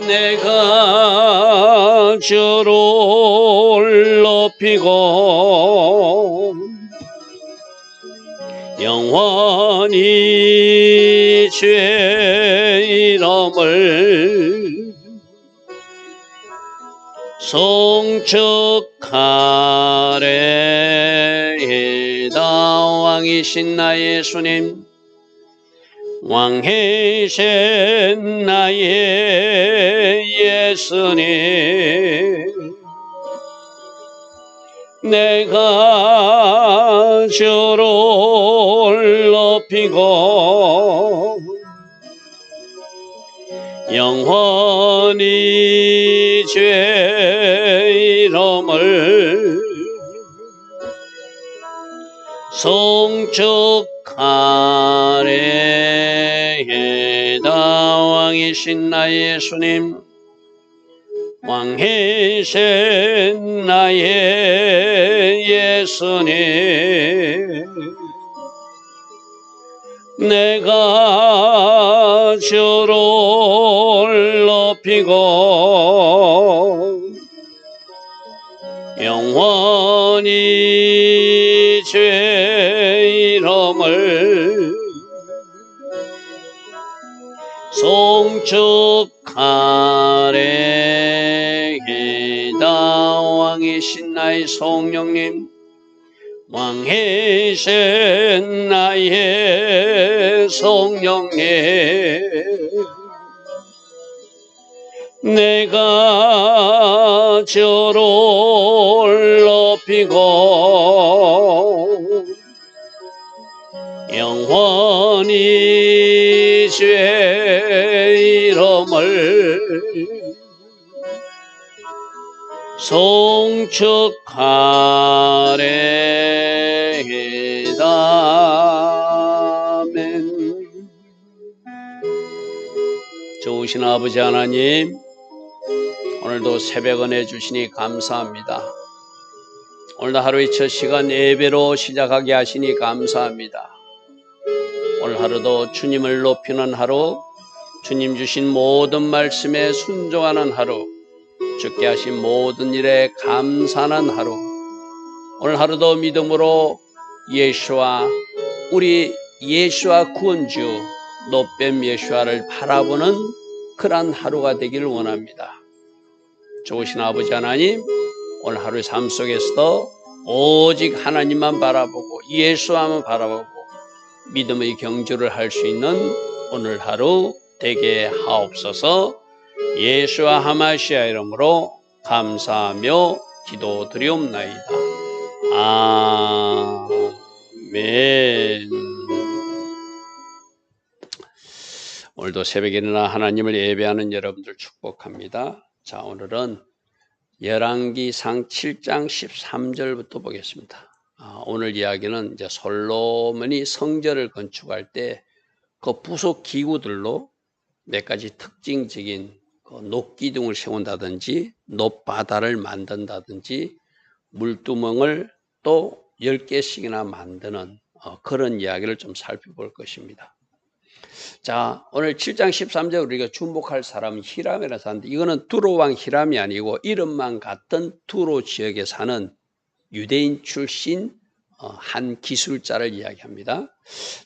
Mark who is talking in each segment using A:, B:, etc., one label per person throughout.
A: 내가 주를 높이고 영원히 주의 이름을 송축하리이다. 왕이신 나의 예수님, 왕이신 나의 예수님, 내가 주를 높이고 영원히 주의 이름을 송축하리이다. 왕이신 나의 예수님, 왕이신 나의 예수님, 내가 주를 높이고 영원히 주의 이름을 송축하리이다. 왕이신 나의 성령님, 왕이신 나의 성령님, 내가 주를 높이고 영원히 주의 이름을 송축하리이다. 아멘. 좋으신 아버지 하나님, 오늘도 새벽 은혜 주시니 감사합니다. 오늘 하루의 첫 시간 예배로 시작하게 하시니 감사합니다. 오늘 하루도 주님을 높이는 하루, 주님 주신 모든 말씀에 순종하는 하루, 주께 하신 모든 일에 감사하는 하루, 오늘 하루도 믿음으로 우리 예수와 구원주 노뱀 예수와를 바라보는 그러한 하루가 되기를 원합니다. 좋으신 아버지 하나님, 오늘 하루의 삶 속에서도 오직 하나님만 바라보고 예수만 바라보고 믿음의 경주를 할 수 있는 오늘 하루 되게 하옵소서. 예수와 하마시아 이름으로 감사하며 기도드리옵나이다. 아멘. 오늘도 새벽에 일어나 하나님을 예배하는 여러분들 축복합니다. 자, 오늘은 열왕기상 7장 13절부터 보겠습니다. 오늘 이야기는 이제 솔로몬이 성전을 건축할 때 그 부속 기구들로 몇 가지 특징적인 녹기둥을 세운다든지 높바다를 만든다든지 물두멍을 또 10개씩이나 만드는 그런 이야기를 좀 살펴볼 것입니다. 자, 오늘 7장 13절 우리가 주목할 사람은 히람이라는 사람인데, 이거는 두로 왕 히람이 아니고 이름만 같은 두로 지역에 사는 유대인 출신 한 기술자를 이야기합니다.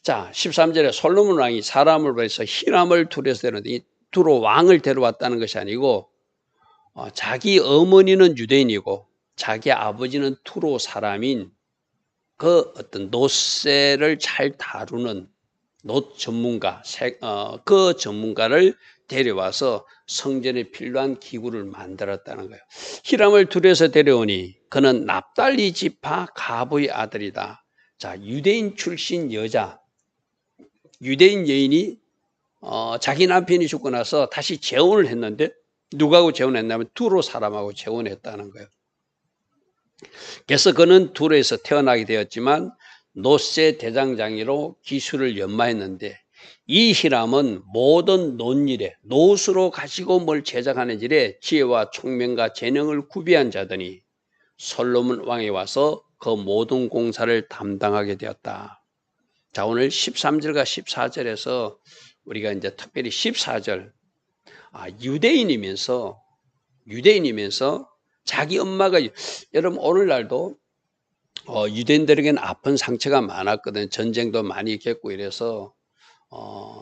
A: 자, 13절에 솔로몬 왕이 사람을 보내서 히람을 두려서 데려왔는데, 이 두로 왕을 데려왔다는 것이 아니고 자기 어머니는 유대인이고 자기 아버지는 두로 사람인 그 어떤 놋쇠를 잘 다루는 놋 전문가, 그 전문가를 데려와서 성전에 필요한 기구를 만들었다는 거예요. 히람을 둘에서 데려오니 그는 납달리 지파 가브의 아들이다. 자, 유대인 출신 여자, 유대인 여인이 자기 남편이 죽고 나서 다시 재혼을 했는데 누구하고 재혼했냐면 두로 사람하고 재혼했다는 거예요. 그래서 그는 두로에서 태어나게 되었지만 노세 대장장이로 기술을 연마했는데 이 히람은 모든 논일에 노수로 가지고 뭘 제작하는 일에 지혜와 총명과 재능을 구비한 자더니 솔로몬 왕이 와서 그 모든 공사를 담당하게 되었다. 자, 오늘 13절과 14절에서 우리가 이제 특별히 14절, 유대인이면서 자기 엄마가, 여러분 오늘날도 유대인들에게는 아픈 상처가 많았거든요. 전쟁도 많이 겪고 이래서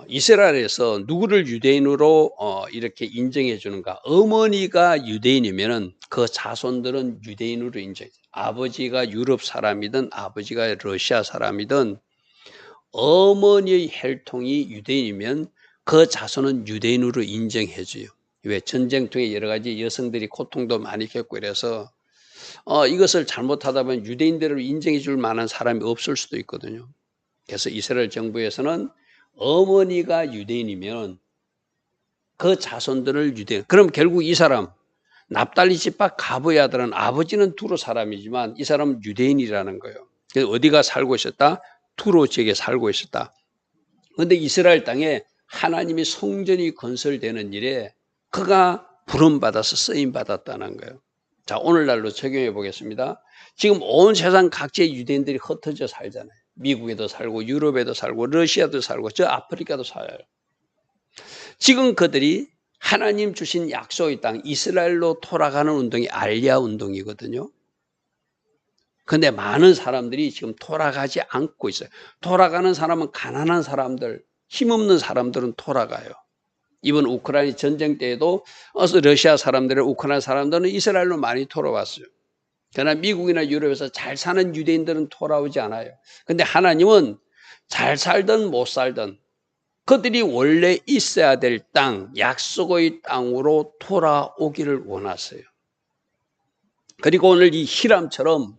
A: 이스라엘에서 누구를 유대인으로 이렇게 인정해 주는가? 어머니가 유대인이면은 그 자손들은 유대인으로 인정해. 아버지가 유럽 사람이든 아버지가 러시아 사람이든 어머니의 혈통이 유대인이면 그 자손은 유대인으로 인정해 줘요. 왜? 전쟁통에 여러 가지 여성들이 고통도 많이 겪고 이래서 이것을 잘못하다 보면 유대인들을 인정해 줄 만한 사람이 없을 수도 있거든요. 그래서 이스라엘 정부에서는 어머니가 유대인이면 그 자손들을 유대인. 그럼 결국 이 사람 납달리 지파 가브의 아들은 아버지는 두로 사람이지만 이 사람은 유대인이라는 거예요. 그래서 어디가 살고 있었다? 두로 지역에 살고 있었다. 그런데 이스라엘 땅에 하나님의 성전이 건설되는 일에 그가 부름받아서 쓰임받았다는 거예요. 자, 오늘날로 적용해 보겠습니다. 지금 온 세상 각지의 유대인들이 흩어져 살잖아요. 미국에도 살고 유럽에도 살고 러시아도 살고 저 아프리카도 살아요. 지금 그들이 하나님 주신 약속의 땅 이스라엘로 돌아가는 운동이 알리아 운동이거든요. 그런데 많은 사람들이 지금 돌아가지 않고 있어요. 돌아가는 사람은 가난한 사람들, 힘없는 사람들은 돌아가요. 이번 우크라이나 전쟁 때에도 러시아 사람들의 우크라이나 사람들은 이스라엘로 많이 돌아왔어요. 그러나 미국이나 유럽에서 잘 사는 유대인들은 돌아오지 않아요. 그런데 하나님은 잘 살든 못 살든 그들이 원래 있어야 될 땅, 약속의 땅으로 돌아오기를 원하세요. 그리고 오늘 이 히람처럼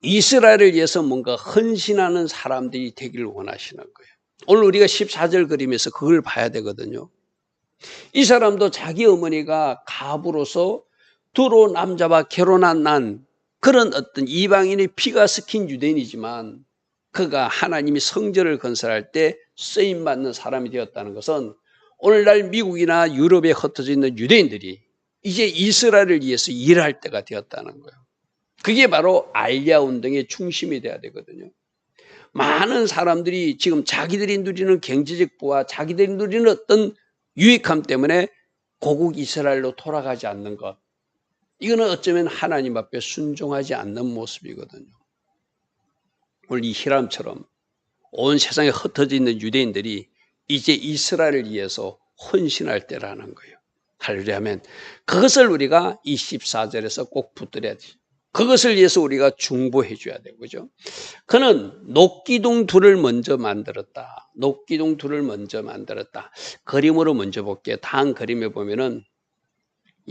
A: 이스라엘을 위해서 뭔가 헌신하는 사람들이 되기를 원하시는 거예요. 오늘 우리가 14절 그림에서 그걸 봐야 되거든요. 이 사람도 자기 어머니가 가부로서 두로 남자와 결혼한 난 그런 어떤 이방인의 피가 섞인 유대인이지만 그가 하나님이 성전을 건설할 때 쓰임받는 사람이 되었다는 것은 오늘날 미국이나 유럽에 흩어져 있는 유대인들이 이제 이스라엘을 위해서 일할 때가 되었다는 거예요. 그게 바로 알리아 운동의 중심이 돼야 되거든요. 많은 사람들이 지금 자기들이 누리는 경제적 부와 자기들이 누리는 어떤 유익함 때문에 고국 이스라엘로 돌아가지 않는 것. 이거는 어쩌면 하나님 앞에 순종하지 않는 모습이거든요. 오늘 이 히람처럼 온 세상에 흩어져 있는 유대인들이 이제 이스라엘을 위해서 헌신할 때라는 거예요. 하려면 그것을 우리가 24절에서 꼭 붙들어야지. 그것을 위해서 우리가 중보해 줘야 되고, 그죠? 그는 녹기둥 둘을 먼저 만들었다. 녹기둥 둘을 먼저 만들었다. 그림으로 먼저 볼게요. 다음 그림에 보면은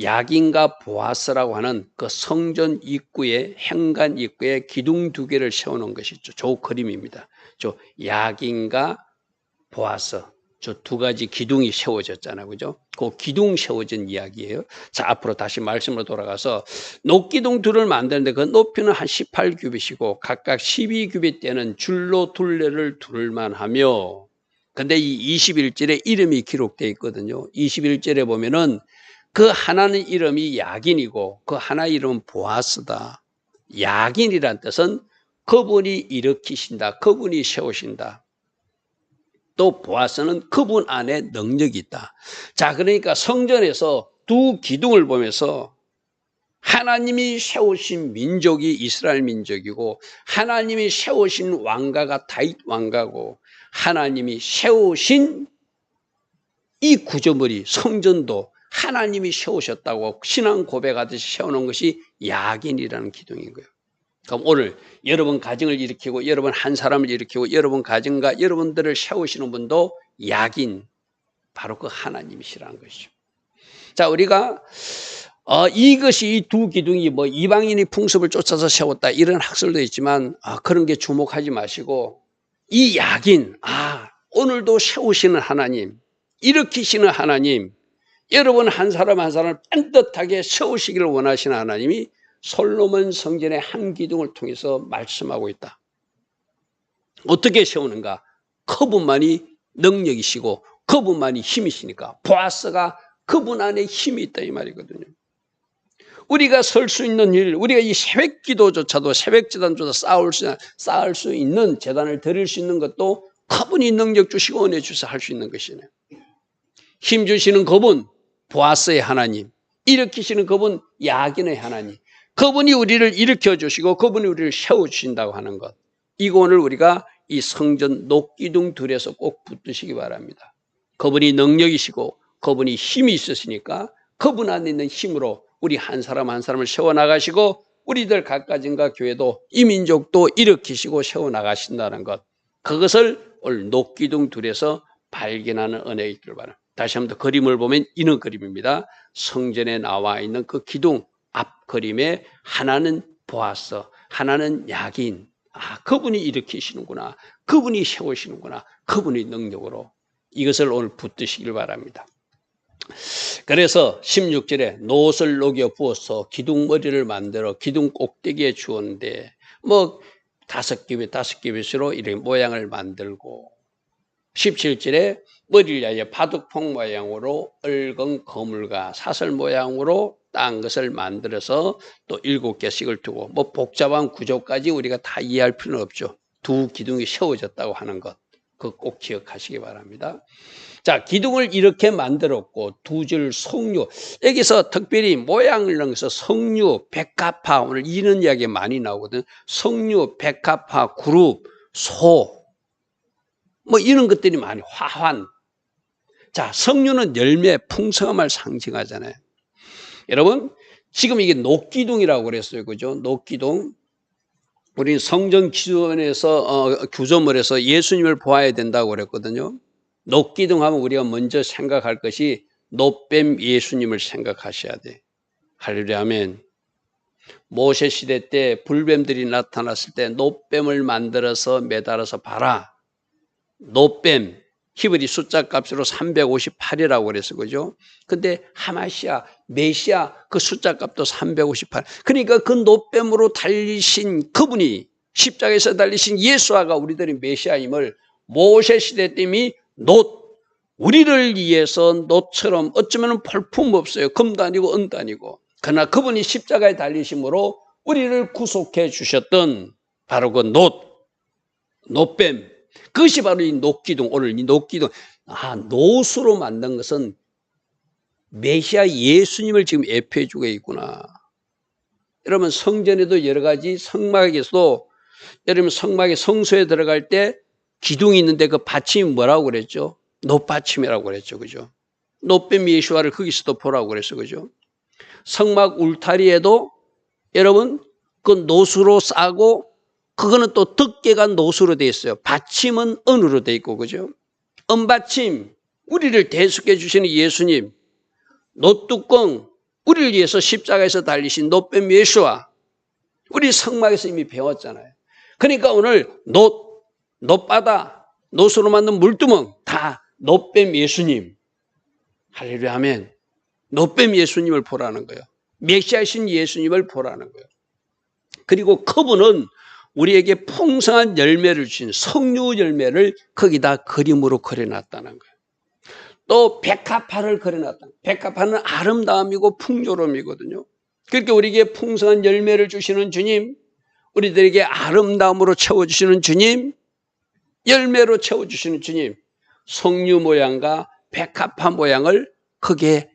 A: 야긴과 보아스라고 하는 그 성전 입구에 현관 입구에 기둥 두 개를 세워놓은 것이죠. 저 그림입니다. 저 야긴과 보아스 저 두 가지 기둥이 세워졌잖아요. 그죠? 그 기둥 세워진 이야기예요. 자, 앞으로 다시 말씀으로 돌아가서 녹기둥 둘을 만드는데 그 높이는 한 18규빗이고 각각 12규빗 되는 줄로 둘레를 둘만 하며 근데 이 21절에 이름이 기록되어 있거든요. 21절에 보면은 그 하나는 이름이 야긴이고 그 하나 이름은 보아스다. 야긴이란 뜻은 그분이 일으키신다. 그분이 세우신다. 또 보아스는 그분 안에 능력이 있다. 자, 그러니까 성전에서 두 기둥을 보면서 하나님이 세우신 민족이 이스라엘 민족이고 하나님이 세우신 왕가가 다윗 왕가고 하나님이 세우신 이 구조물이 성전도 하나님이 세우셨다고 신앙 고백하듯이 세우는 것이 야긴이라는 기둥인 거예요. 그럼 오늘 여러분 가정을 일으키고 여러분 한 사람을 일으키고 여러분 가정과 여러분들을 세우시는 분도 야긴, 바로 그 하나님이시라는 것이죠. 자, 우리가 이것이 이 두 기둥이 뭐 이방인이 풍습을 쫓아서 세웠다 이런 학설도 있지만 그런 게 주목하지 마시고 이 약인 오늘도 세우시는 하나님, 일으키시는 하나님, 여러분 한 사람 한 사람을 빤듯하게 세우시기를 원하시는 하나님이 솔로몬 성전의 한 기둥을 통해서 말씀하고 있다. 어떻게 세우는가? 그분만이 능력이시고 그분만이 힘이시니까 보아스가 그분 안에 힘이 있다 이 말이거든요. 우리가 설 수 있는 일, 우리가 이 새벽 기도조차도 새벽 제단조차 쌓을 수 있는 제단을 드릴 수 있는 것도 그분이 능력 주시고 은혜 주셔서 할 수 있는 것이네요. 힘 주시는 그분 보아스의 하나님, 일으키시는 그분 야긴의 하나님, 그분이 우리를 일으켜 주시고 그분이 우리를 세워 주신다고 하는 것, 이거 오늘 우리가 이 성전 녹기둥 둘에서 꼭 붙드시기 바랍니다. 그분이 능력이시고 그분이 힘이 있으시니까 그분 안에 있는 힘으로 우리 한 사람 한 사람을 세워나가시고 우리들 각가정과 교회도 이 민족도 일으키시고 세워나가신다는 것, 그것을 오늘 녹기둥 둘에서 발견하는 은혜가 있기를 바랍니다. 다시 한번 더 그림을 보면 이런 그림입니다. 성전에 나와 있는 그 기둥 앞 그림에 하나는 보아스, 하나는 야긴. 그분이 일으키시는구나, 그분이 세우시는구나, 그분이 능력으로, 이것을 오늘 붙드시길 바랍니다. 그래서 16절에 노옷을 녹여 부어서 기둥머리를 만들어 기둥 꼭대기에 주었는데 뭐 5개빗으로 이렇게 모양을 만들고, 17절에 머리를 위하여 바둑풍 모양으로 얽은 거물과 사슬 모양으로 딴 것을 만들어서 또 7개씩을 두고, 뭐 복잡한 구조까지 우리가 다 이해할 필요는 없죠. 두 기둥이 세워졌다고 하는 것, 그거 꼭 기억하시기 바랍니다. 자, 기둥을 이렇게 만들었고 두 줄 석류, 여기서 특별히 모양을 넣어서 석류, 백합화, 오늘 이런 이야기 많이 나오거든요. 석류, 백합화, 그룹, 소, 뭐 이런 것들이 많이, 화환. 자, 석류는 열매, 풍성함을 상징하잖아요. 여러분, 지금 이게 녹기둥이라고 그랬어요. 그죠? 녹기둥. 우리 성전 규조물에서 예수님을 보아야 된다고 그랬거든요. 녹기둥 하면 우리가 먼저 생각할 것이 놋뱀 예수님을 생각하셔야 돼. 할렐루야, 아멘. 모세 시대 때 불뱀들이 나타났을 때 놋뱀을 만들어서 매달아서 봐라. 놋뱀, 히브리 숫자 값으로 358이라고 그랬어, 그죠? 근데 하마시아, 메시아 그 숫자 값도 358. 그러니까 그 놋뱀으로 달리신 그분이, 십자가에서 달리신 예수아가 우리들이 메시아임을 모세 시대 때 이미 우리를 위해서 놋처럼, 어쩌면 볼품 없어요. 금도 아니고 은도 아니고. 그러나 그분이 십자가에 달리심으로 우리를 구속해 주셨던 바로 그 놋뱀. 그것이 바로 이 녹기둥, 오늘 이 녹기둥. 놋으로 만든 것은 메시아 예수님을 지금 예표해 주고 있구나. 여러분, 성전에도 여러 가지, 성막에서도 여러분 성막에 성소에 들어갈 때 기둥이 있는데 그 받침이 뭐라고 그랬죠? 놋받침이라고 그랬죠. 그죠? 놋뱀 예수아를 거기서도 보라고 그랬어. 그죠? 성막 울타리에도 여러분 그 놋으로 싸고, 그거는 또 덮개가 놋으로 되어 있어요. 받침은 은으로 되어 있고, 그죠? 은받침, 우리를 대속해 주시는 예수님, 놋뚜껑, 우리를 위해서 십자가에서 달리신 놋뱀 예수아, 우리 성막에서 이미 배웠잖아요. 그러니까 오늘 놋바다, 놋으로 만든 물두멍, 다 놋뱀 예수님. 할렐루야, 아멘. 놋뱀 예수님을 보라는 거예요. 메시아이신 예수님을 보라는 거예요. 그리고 그분은 우리에게 풍성한 열매를 주신 석류 열매를 거기다 그림으로 그려놨다는 거예요. 또 백합화를 그려놨다는 거예요. 백합화는 아름다움이고 풍요로움이거든요. 그렇게 우리에게 풍성한 열매를 주시는 주님, 우리들에게 아름다움으로 채워주시는 주님, 열매로 채워주시는 주님, 석류 모양과 백합화 모양을 크게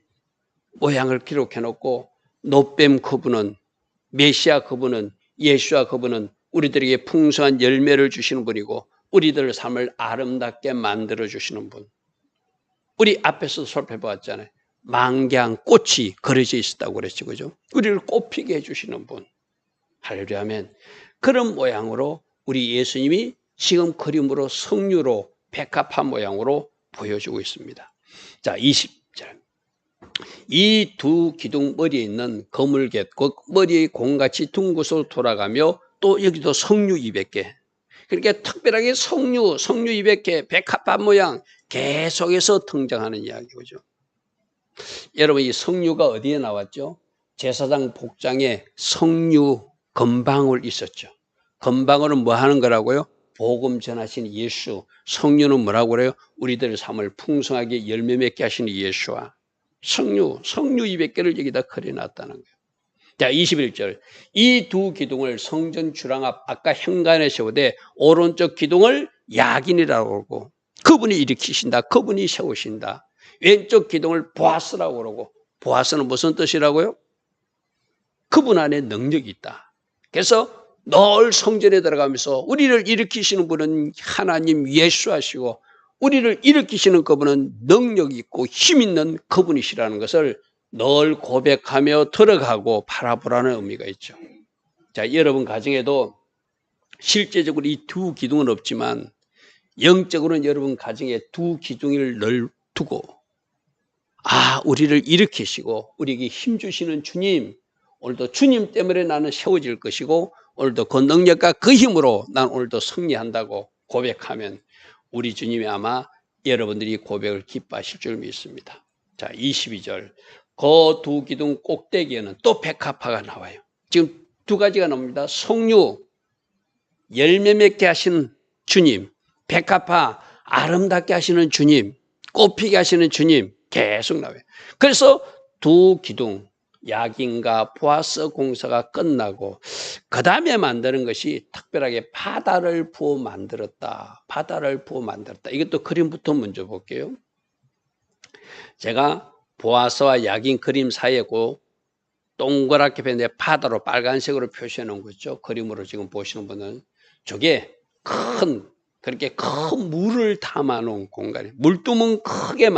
A: 모양을 기록해놓고, 놋뱀 그분은, 메시아 그분은, 예수와 그분은 우리들에게 풍성한 열매를 주시는 분이고 우리들의 삶을 아름답게 만들어주시는 분. 우리 앞에서 살펴보았잖아요. 망경 꽃이 그려져 있었다고 그랬죠. 그죠? 우리를 꽃피게 해주시는 분. 할렐루야, 아멘. 그런 모양으로 우리 예수님이 지금 그림으로 석류로 백합화 모양으로 보여주고 있습니다. 자, 20절. 이 두 기둥 머리에 있는 거물개, 그 머리의 공같이 둥것으로 돌아가며 또 여기도 석류 200개. 그러니까 특별하게 석류 200개, 백합화 모양 계속해서 등장하는 이야기죠. 여러분, 이 석류가 어디에 나왔죠? 제사장 복장에 석류 금방울 있었죠. 금방울은 뭐 하는 거라고요? 복음 전하신 예수. 석류는 뭐라고 그래요? 우리들의 삶을 풍성하게 열매 맺게 하시는 예수와 석류 200개를 여기다 그려놨다는 거예요. 자, 21절. 이 두 기둥을 성전 주랑 앞, 아까 현관에 세우되 오른쪽 기둥을 야긴이라고 그러고, 그분이 일으키신다, 그분이 세우신다. 왼쪽 기둥을 보아스라고 그러고, 보아스는 무슨 뜻이라고요? 그분 안에 능력이 있다. 그래서 늘 성전에 들어가면서 우리를 일으키시는 분은 하나님 예수하시고, 우리를 일으키시는 그분은 능력 있고 힘 있는 그분이시라는 것을 늘 고백하며 들어가고 바라보라는 의미가 있죠. 자, 여러분 가정에도 실제적으로 이 두 기둥은 없지만 영적으로는 여러분 가정에 두 기둥을 늘 두고, 우리를 일으키시고 우리에게 힘 주시는 주님, 오늘도 주님 때문에 나는 세워질 것이고 오늘도 그 능력과 그 힘으로 난 오늘도 승리한다고 고백하면 우리 주님이 아마 여러분들이 고백을 기뻐하실 줄 믿습니다. 자, 22절. 그 두 기둥 꼭대기에는 또 백합화가 나와요. 지금 두 가지가 나옵니다. 석류, 열매 맺게 하시는 주님, 백합화, 아름답게 하시는 주님, 꽃피게 하시는 주님, 계속 나와요. 그래서 두 기둥, 야긴과 보아스 공사가 끝나고 그 다음에 만드는 것이 특별하게 바다를 부어 만들었다. 바다를 부어 만들었다. 이것도 그림부터 먼저 볼게요. 제가 보아스와 야긴 그림 사이에 그 동그랗게 펴는 바다로 빨간색으로 표시해 놓은 거죠. 그림으로 지금 보시는 분은 저게 그렇게 큰 물을 담아 놓은 공간이에요. 물두멍 크게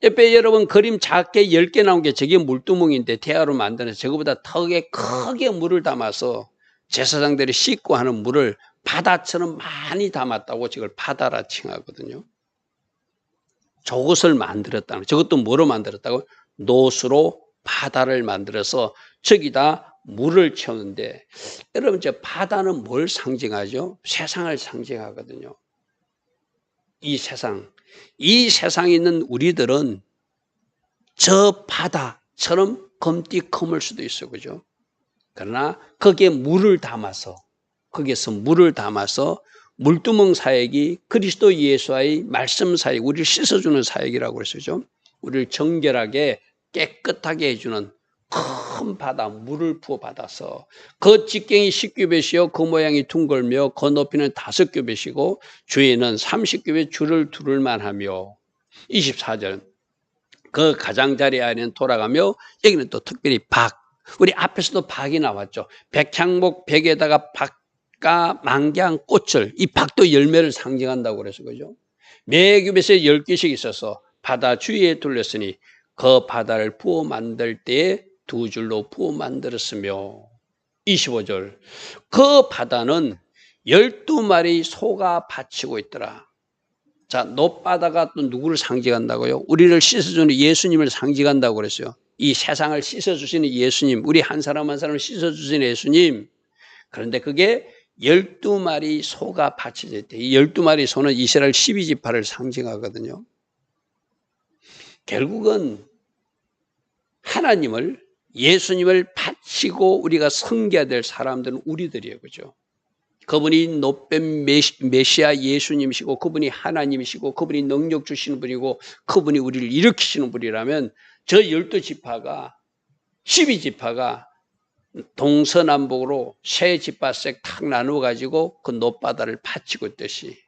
A: 옆에 여러분 그림 작게 10개 나온 게 저게 물두멍인데 대야로 만드는 저거보다 턱에 크게 물을 담아서 제사장들이 씻고 하는 물을 바다처럼 많이 담았다고 저걸 바다라 칭하거든요. 저것을 만들었다는, 저것도 뭐로 만들었다고? 노수로 바다를 만들어서 저기다 물을 채우는데, 여러분 저 바다는 뭘 상징하죠? 세상을 상징하거든요. 이 세상에 있는 우리들은 저 바다처럼 검띠컴을 수도 있어요. 그죠? 그러나 거기에 물을 담아서, 거기에서 물을 담아서 물두멍 사역이 그리스도 예수와의 말씀 사역, 우리를 씻어주는 사역이라고 그랬죠. 우리를 정결하게 깨끗하게 해주는 큰 바다, 물을 부어 받아서 그 직경이 10규빗이요 그 모양이 둥글며 그 높이는 5규빗이고 주에는 30규빗 줄을 두를 만하며. 24절. 그 가장자리 안에는 돌아가며, 여기는 또 특별히 우리 앞에서도 박이 나왔죠. 백향목 벽에다가 박과 만개한 꽃을, 이 박도 열매를 상징한다고 그래서 그죠. 매 규빗에 10개씩 있어서 바다 주위에 둘렀으니 그 바다를 부어 만들 때에 두 줄로 부어 만들었으며. 25절. 그 바다는 12마리 소가 바치고 있더라. 자, 놋바다가 또 누구를 상징한다고요? 우리를 씻어주는 예수님을 상징한다고 그랬어요. 이 세상을 씻어주시는 예수님, 우리 한 사람 한 사람을 씻어주시는 예수님. 그런데 그게 12마리 소가 바쳐져 있대. 이 12마리 소는 이스라엘 12지파를 상징하거든요. 결국은 하나님을, 예수님을 바치고 우리가 섬겨야 될 사람들은 우리들이에요. 그죠? 그분이 노뱀 메시아 예수님이시고 그분이 하나님이시고 그분이 능력 주시는 분이고 그분이 우리를 일으키시는 분이라면 저 12지파가 12지파가 동서남북으로 세 지파씩 탁 나누어 가지고 그 놋바다를 바치고 있듯이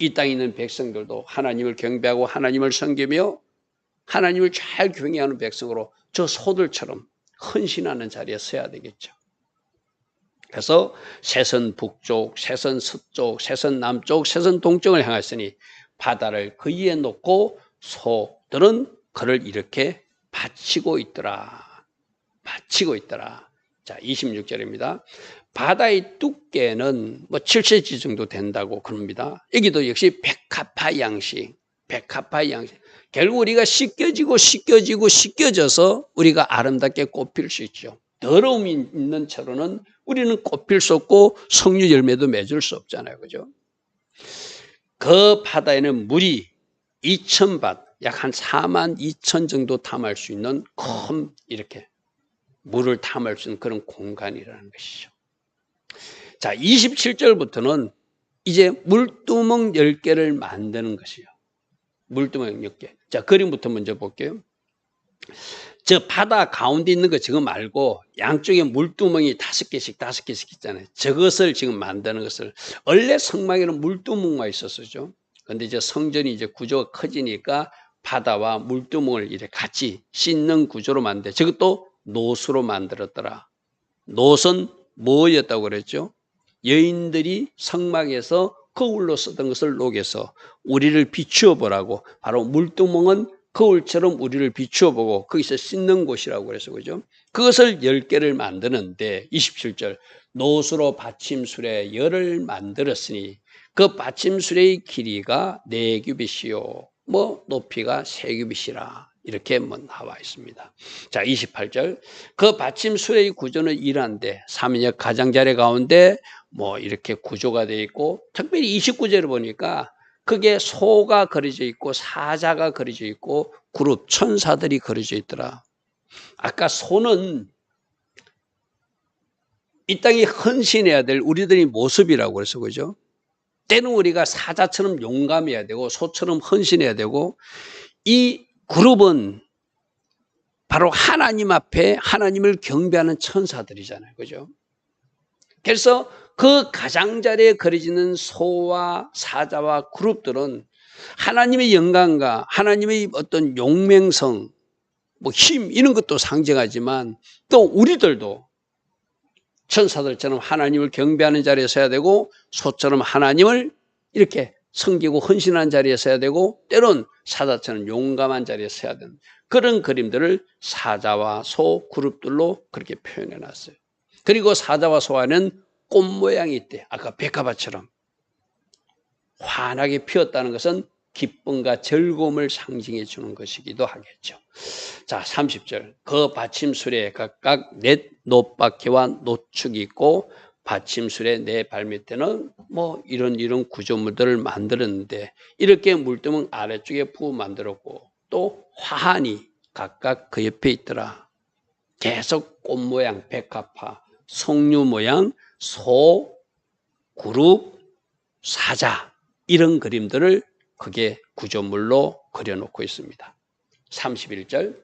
A: 이 땅에 있는 백성들도 하나님을 경배하고 하나님을 섬기며 하나님을 잘 경외하는 백성으로 저 소들처럼 헌신하는 자리에 서야 되겠죠. 그래서 세선 북쪽, 세선 서쪽, 세선 남쪽, 세선 동쪽을 향했으니 바다를 그 위에 놓고 소들은 그를 이렇게 바치고 있더라. 바치고 있더라. 자, 26절입니다. 바다의 두께는 7cm 정도 된다고 그럽니다. 여기도 역시 백합화 양식. 결국 우리가 씻겨져서 우리가 아름답게 꽃필 수 있죠. 더러움이 있는 채로는 우리는 꽃필 수 없고 석류 열매도 맺을 수 없잖아요. 그죠? 그 바다에는 물이 2,000밭, 약 한 42,000 정도 담을 수 있는 큰 이렇게 물을 담을 수 있는 그런 공간이라는 것이죠. 자, 27절부터는 이제 물두멍 10개를 만드는 것이요. 물두멍 10개. 자, 그림부터 먼저 볼게요. 저 바다 가운데 있는 거 저거 말고 양쪽에 물두멍이 5개씩 있잖아요. 저것을 지금 만드는 것을, 원래 성막에는 물두멍만 있었죠. 근데 이제 성전이 이제 구조가 커지니까 바다와 물두멍을 이렇게 같이 씻는 구조로 만들. 저것도 노수로 만들었더라. 노는 뭐였다고 그랬죠? 여인들이 성막에서 거울로 쓰던 것을 녹여서 우리를 비추어 보라고, 바로 물두멍은 거울처럼 우리를 비추어 보고 거기서 씻는 곳이라고 그래서, 그죠? 그것을 10개를 만드는데 27절, 노수로 받침술에 열을 만들었으니 그 받침술의 길이가 4규빗이요 뭐 높이가 3규빗이라, 이렇게 나와 있습니다. 자, 28절, 그 받침술의 구조는 이러한데 삼위역 가장자리 가운데 뭐 이렇게 구조가 되어 있고, 특별히 29절을 보니까 그게 소가 그려져 있고 사자가 그려져 있고 그룹 천사들이 그려져 있더라. 아까 소는 이 땅에 헌신해야 될 우리들의 모습이라고 그래서, 그죠? 때는 우리가 사자처럼 용감해야 되고 소처럼 헌신해야 되고, 이 그룹은 바로 하나님 앞에 하나님을 경배하는 천사들이잖아요. 그죠? 그래서 그 가장자리에 그려지는 소와 사자와 그룹들은 하나님의 영광과 하나님의 어떤 용맹성, 뭐 힘, 이런 것도 상징하지만 또 우리들도 천사들처럼 하나님을 경배하는 자리에 서야 되고, 소처럼 하나님을 이렇게 섬기고 헌신하는 자리에 서야 되고, 때론 사자처럼 용감한 자리에 서야 되는 그런 그림들을 사자와 소 그룹들로 그렇게 표현해 놨어요. 그리고 사자와 소 안에는 꽃 모양이 있대. 아까 백합화처럼 환하게 피었다는 것은 기쁨과 즐거움을 상징해 주는 것이기도 하겠죠. 자, 30절, 그 받침술에 각각 4 놋바퀴와 노축이 있고 받침술의 4 발밑에는 뭐 이런 구조물들을 만들었는데, 이렇게 물두멍 아래쪽에 부어 만들었고 또 화환이 각각 그 옆에 있더라. 계속 꽃 모양, 백합화, 석류 모양, 소, 그룹, 사자, 이런 그림들을 그게 구조물로 그려놓고 있습니다. 31절,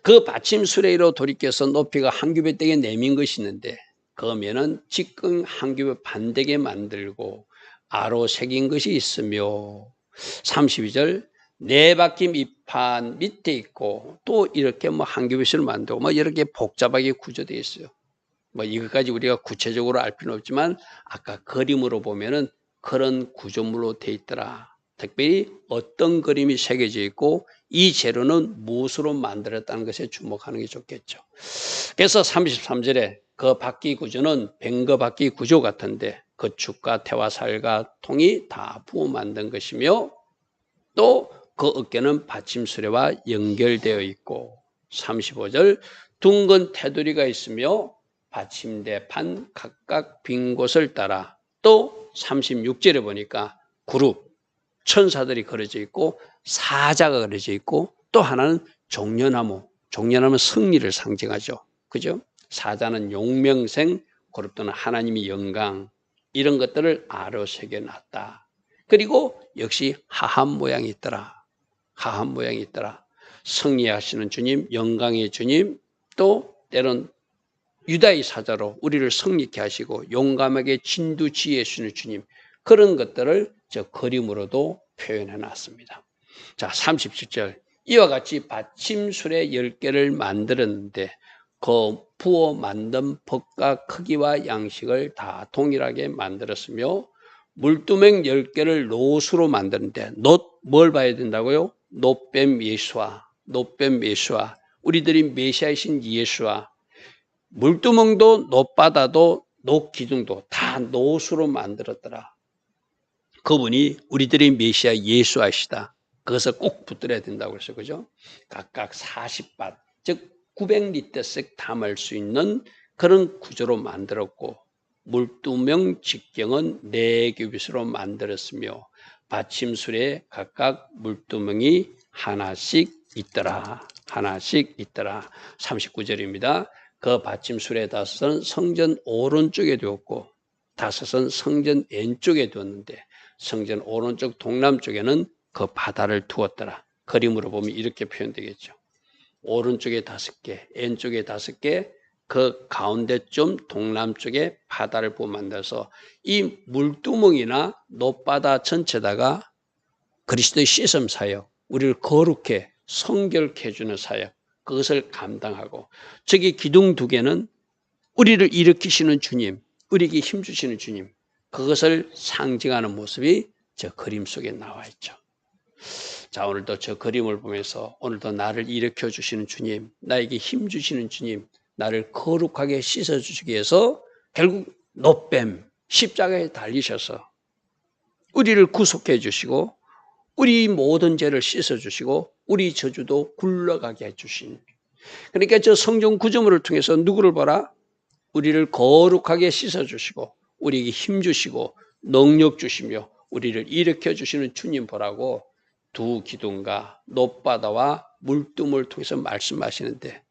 A: 그 받침수레로 돌이켜서 높이가 한 규빗 되게 내민 것이 있는데 그러면은 직경 한 규빗 반 되게 만들고 아로 새긴 것이 있으며, 32절, 4바퀴 밑판 밑에 있고 또 이렇게 뭐 한 규빗을 만들고 뭐 이렇게 복잡하게 구조되어 있어요. 뭐 이것까지 우리가 구체적으로 알 필요는 없지만 아까 그림으로 보면은 그런 구조물로 돼 있더라. 특별히 어떤 그림이 새겨져 있고 이 재료는 무엇으로 만들었다는 것에 주목하는 게 좋겠죠. 그래서 33절에 그 바퀴 구조는 뱅거 바퀴 구조 같은데 거축과 태화살과 통이 다 부어 만든 것이며, 또 그 어깨는 받침수레와 연결되어 있고, 35절, 둥근 테두리가 있으며 받침대 판 각각 빈 곳을 따라, 또 36절에 보니까 그룹 천사들이 그려져 있고 사자가 그려져 있고, 또 하나는 종려나무, 종려나무는 승리를 상징하죠. 그죠? 사자는 용명생, 그룹들은 하나님의 영광, 이런 것들을 아로 새겨놨다. 그리고 역시 하함 모양이 있더라. 하함 모양이 있더라. 승리하시는 주님, 영광의 주님, 또 때론 유다의 사자로 우리를 승리케 하시고 용감하게 진두지휘해 주시는 주님, 그런 것들을 저 그림으로도 표현해 놨습니다. 자, 37절, 이와 같이 받침술의 10개를 만들었는데 그 부어 만든 법과 크기와 양식을 다 동일하게 만들었으며, 물두멍 10개를 노수로 만드는데, 뭘 봐야 된다고요? 놋뱀 예수와, 놋뱀 예수와, 우리들이 메시아이신 예수와, 물두멍도 놋바다도 놋기둥도 다 노수로 만들었더라. 그분이 우리들의 메시아 예수하시다. 그것을 꼭 붙들어야 된다고 그랬어요. 그죠? 각각 40밭, 즉 900리터씩 담을 수 있는 그런 구조로 만들었고 물두멍 직경은 4규빗으로 만들었으며 받침술에 각각 물두멍이 하나씩 있더라. 하나씩 있더라. 39절입니다. 그 받침술에 5은 성전 오른쪽에 두었고 5은 성전 왼쪽에 두었는데 성전 오른쪽 동남쪽에는 그 바다를 두었더라. 그림으로 보면 이렇게 표현되겠죠. 오른쪽에 5개, 왼쪽에 5개, 그 가운데쯤 동남쪽에 바다를 부어 만들어서 이 물두멍이나 높바다 전체다가 그리스도의 씻음 사역, 우리를 거룩해 성결케 해주는 사역, 그것을 감당하고 저기 기둥 2개는 우리를 일으키시는 주님, 우리에게 힘주시는 주님, 그것을 상징하는 모습이 저 그림 속에 나와 있죠. 자, 오늘도 저 그림을 보면서 오늘도 나를 일으켜 주시는 주님, 나에게 힘 주시는 주님, 나를 거룩하게 씻어 주시기 위해서 결국 노뱀 십자가에 달리셔서 우리를 구속해 주시고 우리 모든 죄를 씻어 주시고 우리 저주도 굴러가게 해 주신, 그러니까 저 성경 구조물을 통해서 누구를 봐라? 우리를 거룩하게 씻어 주시고 우리에게 힘 주시고 능력 주시며 우리를 일으켜 주시는 주님 보라고 두 기둥과 높바다와 물두멍을 통해서 말씀하시는데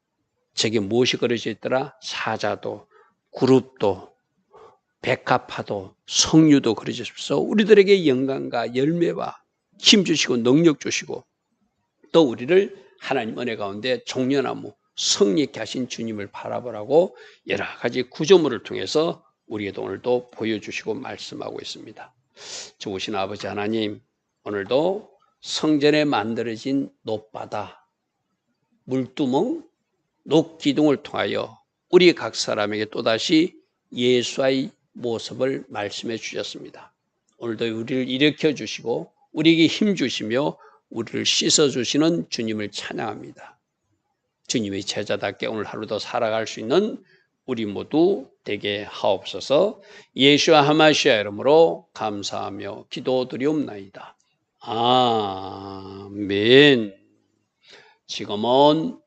A: 저게 무엇이 그려져 있더라? 사자도, 그룹도, 백합화도, 성류도 그려져 있어서 우리들에게 영광과 열매와 힘 주시고 능력 주시고 또 우리를 하나님 은혜 가운데 종려나무 성립케 하신 주님을 바라보라고 여러 가지 구조물을 통해서 우리에게 오늘도 보여주시고 말씀하고 있습니다. 좋으신 아버지 하나님, 오늘도 성전에 만들어진 높바다, 물두멍, 녹기둥을 통하여 우리 각 사람에게 또다시 예수의 모습을 말씀해 주셨습니다. 오늘도 우리를 일으켜 주시고 우리에게 힘 주시며 우리를 씻어 주시는 주님을 찬양합니다. 주님의 제자답게 오늘 하루도 살아갈 수 있는 우리 모두 되게 하옵소서. 예수와 하마시아 이름으로 감사하며 기도드리옵나이다. 아멘. 지금은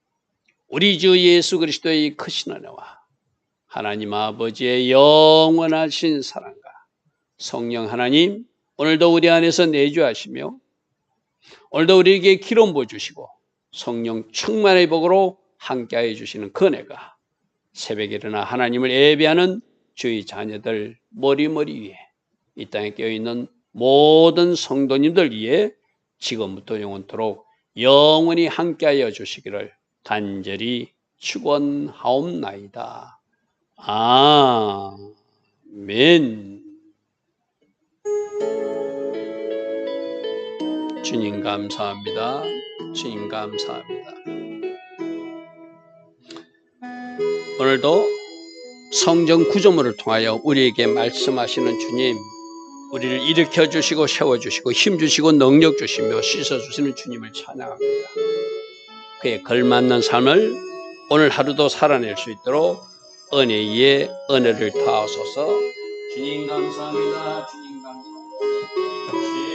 A: 우리 주 예수 그리스도의 크신 은혜와 하나님 아버지의 영원하신 사랑과 성령 하나님, 오늘도 우리 안에서 내주하시며 오늘도 우리에게 기름 부어주시고 성령 충만의 복으로 함께하여 주시는 그 은혜가 새벽에 일어나 하나님을 예배하는 주의 자녀들 머리머리 위에 이 땅에 깨어있는 모든 성도님들 위에 지금부터 영원토록 영원히 함께하여 주시기를 간절히 축원하옵나이다. 아멘. 주님 감사합니다. 주님 감사합니다. 오늘도 성경 구조물을 통하여 우리에게 말씀하시는 주님, 우리를 일으켜 주시고 세워 주시고 힘 주시고 능력 주시며 씻어 주시는 주님을 찬양합니다. 그에 걸맞는 삶을 오늘 하루도 살아낼 수 있도록 은혜 위에 은혜를 더하소서. 주님 감사합니다. 주님 감사합니다.